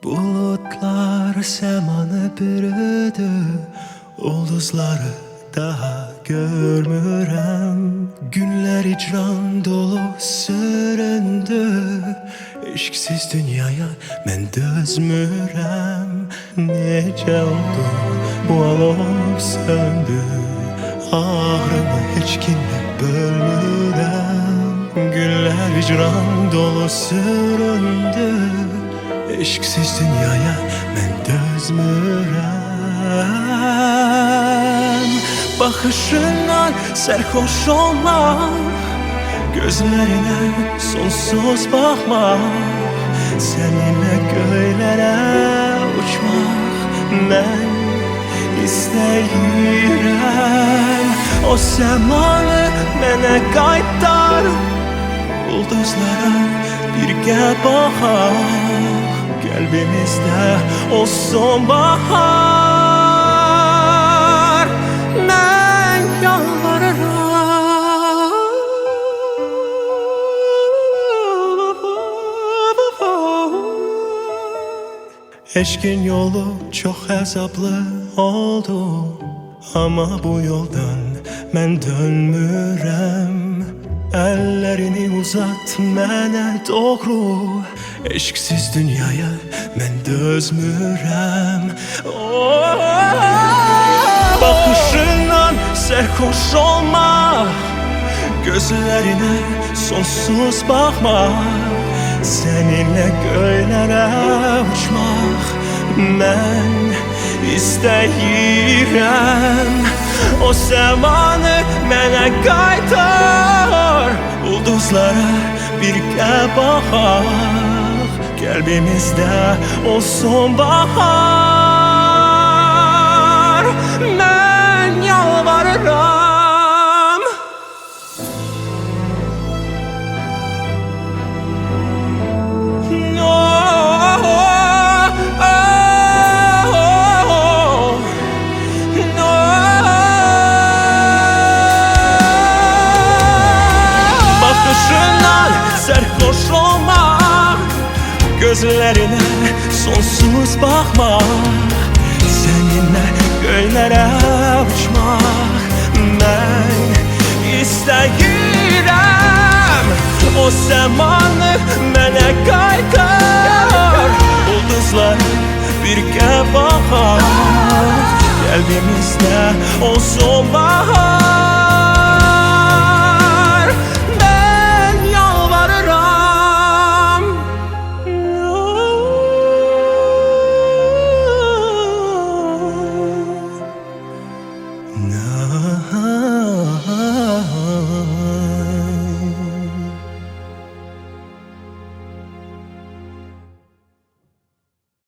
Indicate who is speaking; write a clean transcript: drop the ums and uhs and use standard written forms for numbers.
Speaker 1: Bulutlar semanı bürüdü, ulduzları daha görmürəm. Günler icran dolu süründü, eşksiz dünyaya mən dözmürəm. Necə oldu bu alov söndü, ağrımı heç kimle bölmürəm. Günler icran dolu süründü, eşksiz dünyaya mən dözmürəm. Baxışından sərxoş olmaq, gözlərine sonsuz baxmaq, səninlə göylərə uçmaq mən istəyirəm. O səmanı mənə qaytar, ulduzlara birgə baxaq, qəlbimizdə olsun bahar. Mən yalvarıram, eşkin yolu çox əzablı oldu, ama bu yoldan mən dönmürəm. Əllərini uzat mənə doğru, eşksiz dünyaya mən dözmürəm. Baxışından sərxoş olmaq, gözlərine sonsuz baxmaq, səninlə göylərə uçmaq mən istəyirəm. O səmanı mənə qaytar, ulduzlara birgə baxaq, qəlbimizdə olsun bahar. Mən yalvarıram, sərxoş olmaq, gözlərine sonsuz baxmaq, səninlə göylərə uçmaq mən istəyirəm. O səmanı mənə qaytar, ulduzlar birgə baxaq, qəlbimizdə olsun bahar.